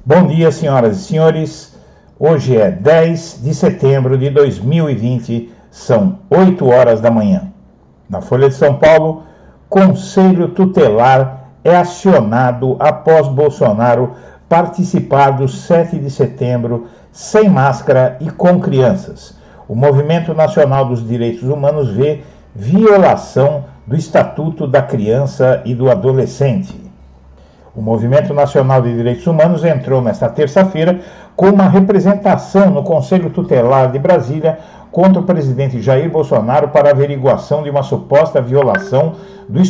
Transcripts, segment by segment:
Bom dia, senhoras e senhores. Hoje é 10 de setembro de 2020, são 8 horas da manhã. Na Folha de São Paulo, Conselho Tutelar é acionado após Bolsonaro participar do 7 de setembro sem máscara e com crianças. O Movimento Nacional dos Direitos Humanos vê violação do Estatuto da Criança e do Adolescente. O Movimento Nacional de Direitos Humanos entrou nesta terça-feira com uma representação no Conselho Tutelar de Brasília contra o presidente Jair Bolsonaro para averiguação de uma suposta violação do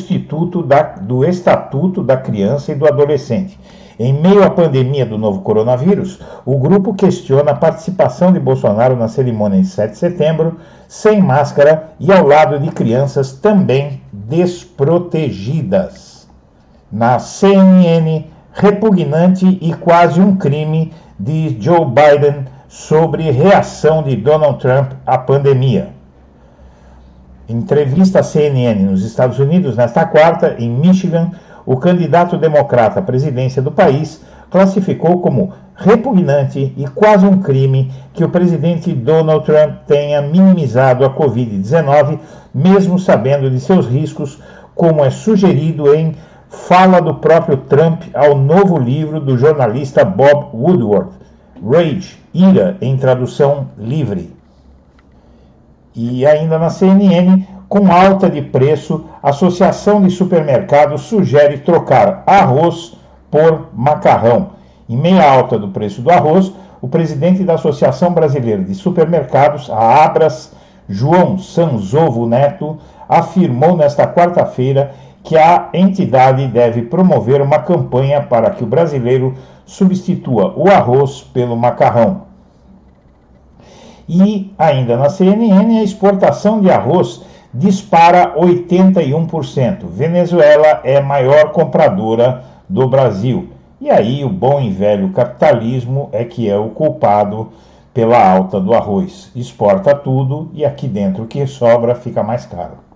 Estatuto da Criança e do Adolescente. Em meio à pandemia do novo coronavírus, o grupo questiona a participação de Bolsonaro na cerimônia de 7 de setembro, sem máscara e ao lado de crianças também desprotegidas. Na CNN, repugnante e quase um crime de Joe Biden sobre reação de Donald Trump à pandemia. Em entrevista à CNN nos Estados Unidos, nesta quarta, em Michigan, o candidato democrata à presidência do país classificou como repugnante e quase um crime que o presidente Donald Trump tenha minimizado a Covid-19, mesmo sabendo de seus riscos, como é sugerido em fala do próprio Trump ao novo livro do jornalista Bob Woodward, Rage, Ira, em tradução livre. E ainda na CNN, com alta de preço, a Associação de Supermercados sugere trocar arroz por macarrão. Em meia alta do preço do arroz, o presidente da Associação Brasileira de Supermercados, a Abras, João Sanzovo Neto, afirmou nesta quarta-feira que a entidade deve promover uma campanha para que o brasileiro substitua o arroz pelo macarrão. E, ainda na CNN, a exportação de arroz dispara 81%. Venezuela é a maior compradora do Brasil. E aí o bom e velho capitalismo é que é o culpado pela alta do arroz. Exporta tudo e aqui dentro o que sobra fica mais caro.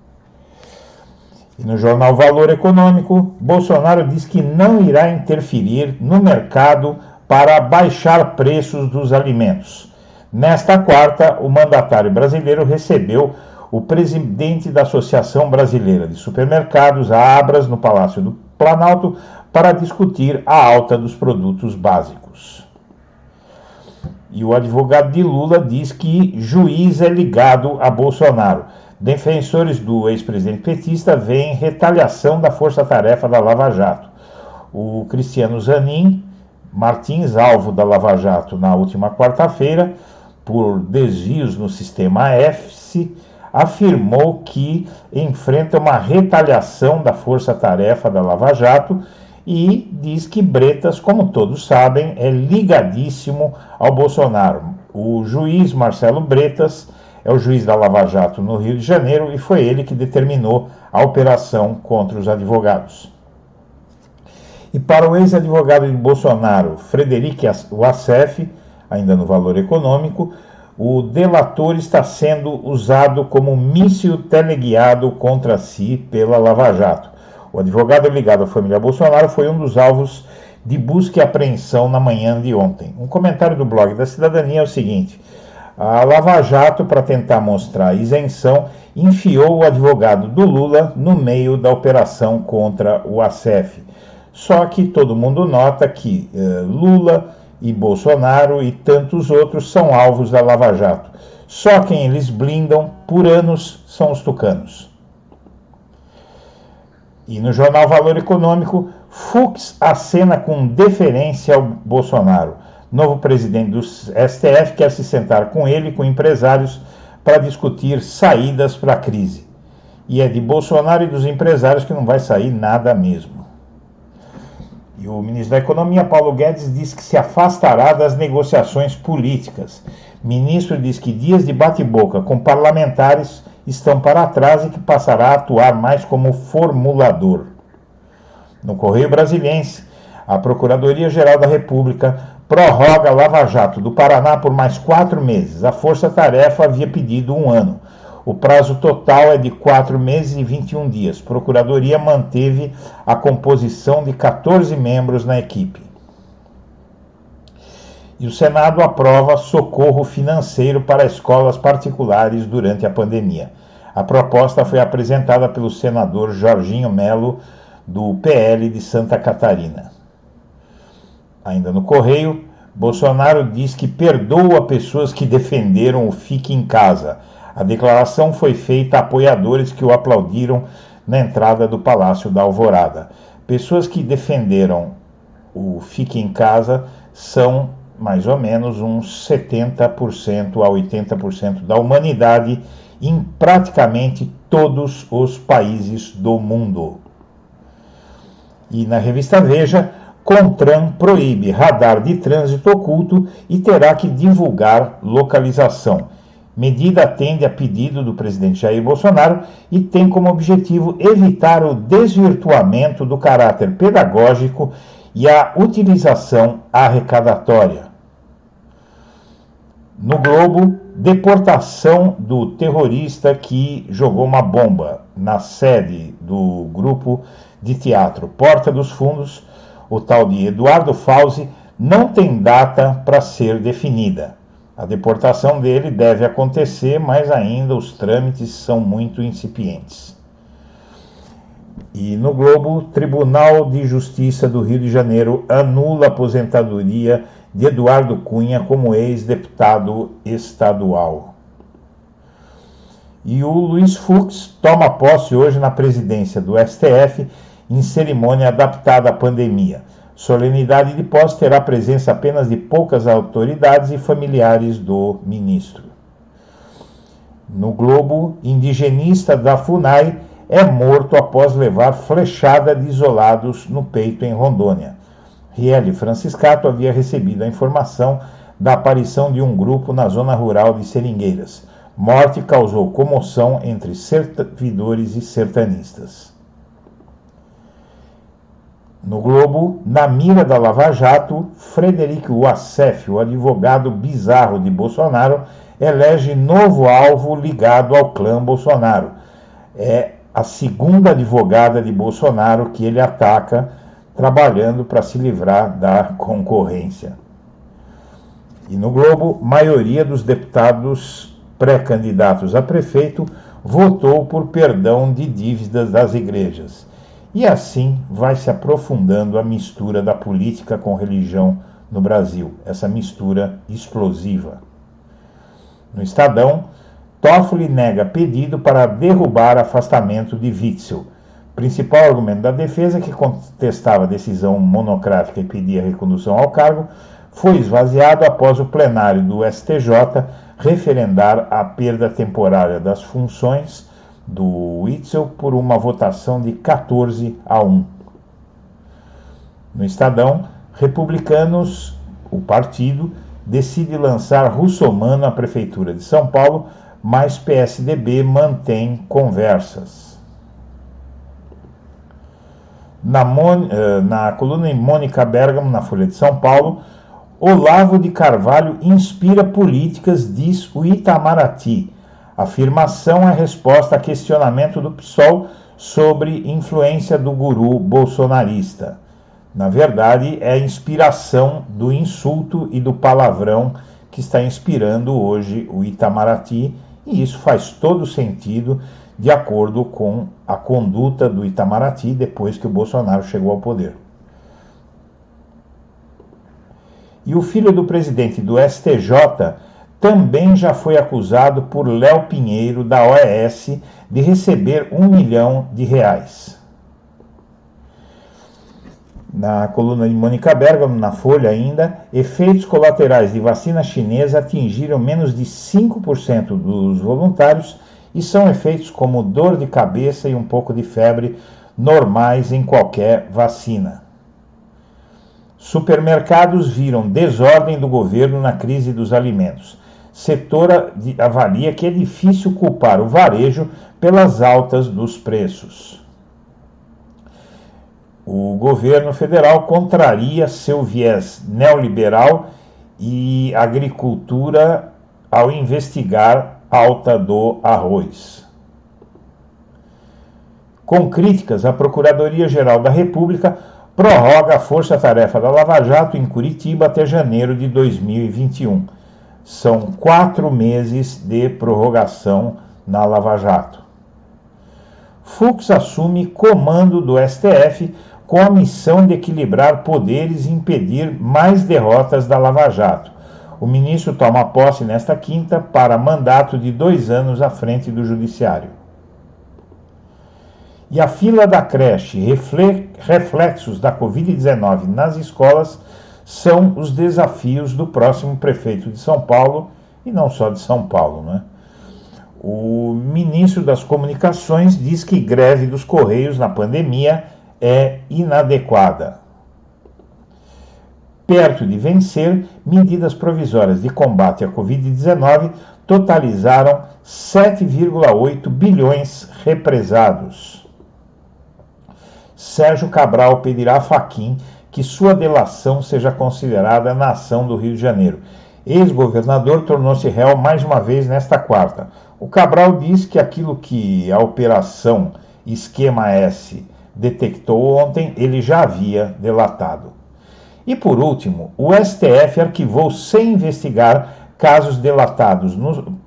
E no jornal Valor Econômico, Bolsonaro diz que não irá interferir no mercado para baixar preços dos alimentos. Nesta quarta, o mandatário brasileiro recebeu o presidente da Associação Brasileira de Supermercados, a Abras, no Palácio do Planalto, para discutir a alta dos produtos básicos. E o advogado de Lula diz que juiz é ligado a Bolsonaro. Defensores do ex-presidente petista veem retaliação da força-tarefa da Lava Jato. O Cristiano Zanin Martins, alvo da Lava Jato na última quarta-feira, por desvios no sistema EFSI, afirmou que enfrenta uma retaliação da força-tarefa da Lava Jato e diz que Bretas, como todos sabem, é ligadíssimo ao Bolsonaro. O juiz Marcelo Bretas é o juiz da Lava Jato no Rio de Janeiro e foi ele que determinou a operação contra os advogados. E para o ex-advogado de Bolsonaro, Frederic Wassef, ainda no Valor Econômico, o delator está sendo usado como míssil teleguiado contra si pela Lava Jato. O advogado ligado à família Bolsonaro foi um dos alvos de busca e apreensão na manhã de ontem. Um comentário do blog da Cidadania é o seguinte: a Lava Jato, para tentar mostrar isenção, enfiou o advogado do Lula no meio da operação contra o Wassef. Só que todo mundo nota que Lula e Bolsonaro e tantos outros são alvos da Lava Jato. Só quem eles blindam por anos são os tucanos. E no jornal Valor Econômico, Fux acena com deferência ao Bolsonaro. Novo presidente do STF quer se sentar com ele e com empresários para discutir saídas para a crise. E é de Bolsonaro e dos empresários que não vai sair nada mesmo. E o ministro da Economia, Paulo Guedes, diz que se afastará das negociações políticas. O ministro diz que dias de bate-boca com parlamentares estão para trás e que passará a atuar mais como formulador. No Correio Brasiliense, a Procuradoria-Geral da República prorroga a Lava Jato do Paraná por mais 4 meses. A Força-Tarefa havia pedido 1 ano. O prazo total é de 4 meses e 21 dias. A Procuradoria manteve a composição de 14 membros na equipe. E o Senado aprova socorro financeiro para escolas particulares durante a pandemia. A proposta foi apresentada pelo senador Jorginho Melo, do PL de Santa Catarina. Ainda no Correio, Bolsonaro diz que perdoa pessoas que defenderam o Fique em Casa. A declaração foi feita a apoiadores que o aplaudiram na entrada do Palácio da Alvorada. Pessoas que defenderam o Fique em Casa são mais ou menos uns 70% a 80% da humanidade em praticamente todos os países do mundo. E na revista Veja, CONTRAN proíbe radar de trânsito oculto e terá que divulgar localização. Medida atende a pedido do presidente Jair Bolsonaro e tem como objetivo evitar o desvirtuamento do caráter pedagógico e a utilização arrecadatória. No Globo, deportação do terrorista que jogou uma bomba na sede do grupo de teatro Porta dos Fundos, o tal de Eduardo Fauzi, não tem data para ser definida. A deportação dele deve acontecer, mas ainda os trâmites são muito incipientes. E no Globo, Tribunal de Justiça do Rio de Janeiro anula a aposentadoria de Eduardo Cunha como ex-deputado estadual. E o Luiz Fux toma posse hoje na presidência do STF em cerimônia adaptada à pandemia. Solenidade de posse terá presença apenas de poucas autoridades e familiares do ministro. No Globo, indigenista da FUNAI é morto após levar flechada de isolados no peito em Rondônia. Riele Franciscato havia recebido a informação da aparição de um grupo na zona rural de Seringueiras. Morte causou comoção entre servidores e sertanistas. No Globo, na mira da Lava Jato, Frederico Wassef, o advogado bizarro de Bolsonaro, elege novo alvo ligado ao clã Bolsonaro. É a segunda advogada de Bolsonaro que ele ataca, trabalhando para se livrar da concorrência. E no Globo, maioria dos deputados pré-candidatos a prefeito votou por perdão de dívidas das igrejas. E assim vai se aprofundando a mistura da política com religião no Brasil, essa mistura explosiva. No Estadão, Toffoli nega pedido para derrubar afastamento de Witzel. Principal argumento da defesa, que contestava a decisão monocrática e pedia recondução ao cargo, foi esvaziado após o plenário do STJ referendar a perda temporária das funções do Witzel por uma votação de 14-1. No Estadão, republicanos, o partido, decide lançar Russomano à Prefeitura de São Paulo, mas PSDB mantém conversas. Na coluna em Mônica Bergamo, na Folha de São Paulo, Olavo de Carvalho inspira políticas, diz o Itamaraty. A afirmação é resposta a questionamento do PSOL sobre influência do guru bolsonarista. Na verdade, é a inspiração do insulto e do palavrão que está inspirando hoje o Itamaraty, e isso faz todo sentido de acordo com a conduta do Itamaraty depois que o Bolsonaro chegou ao poder. E o filho do presidente do STJ também já foi acusado por Léo Pinheiro, da OAS, de receber R$1 milhão. Na coluna de Mônica Bergamo, na Folha ainda, efeitos colaterais de vacina chinesa atingiram menos de 5% dos voluntários e são efeitos como dor de cabeça e um pouco de febre normais em qualquer vacina. Supermercados viram desordem do governo na crise dos alimentos. Setor avalia que é difícil culpar o varejo pelas altas dos preços. O governo federal contraria seu viés neoliberal e agricultura ao investigar alta do arroz. Com críticas, a Procuradoria-Geral da República prorroga a força-tarefa da Lava Jato em Curitiba até janeiro de 2021. São 4 meses de prorrogação na Lava Jato. Fux assume comando do STF com a missão de equilibrar poderes e impedir mais derrotas da Lava Jato. O ministro toma posse nesta quinta para mandato de 2 anos à frente do Judiciário. E a fila da creche, reflexos da Covid-19 nas escolas, são os desafios do próximo prefeito de São Paulo, e não só de São Paulo, né? O ministro das Comunicações diz que greve dos Correios na pandemia é inadequada. Perto de vencer, medidas provisórias de combate à Covid-19 totalizaram 7,8 bilhões represados. Sérgio Cabral pedirá a Fachin que sua delação seja considerada na ação do Rio de Janeiro. Ex-governador tornou-se réu mais uma vez nesta quarta. O Cabral diz que aquilo que a Operação Esquema S detectou ontem, ele já havia delatado. E por último, o STF arquivou sem investigar casos delatados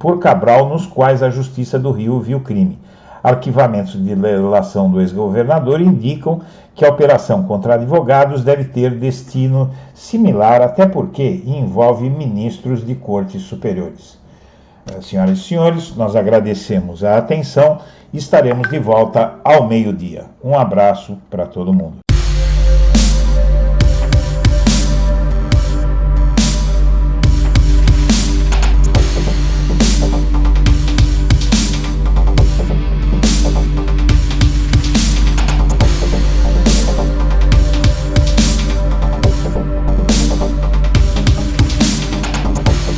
por Cabral nos quais a Justiça do Rio viu crime. Arquivamentos de delação do ex-governador indicam que a operação contra advogados deve ter destino similar, até porque envolve ministros de cortes superiores. Senhoras e senhores, nós agradecemos a atenção e estaremos de volta ao meio-dia. Um abraço para todo mundo.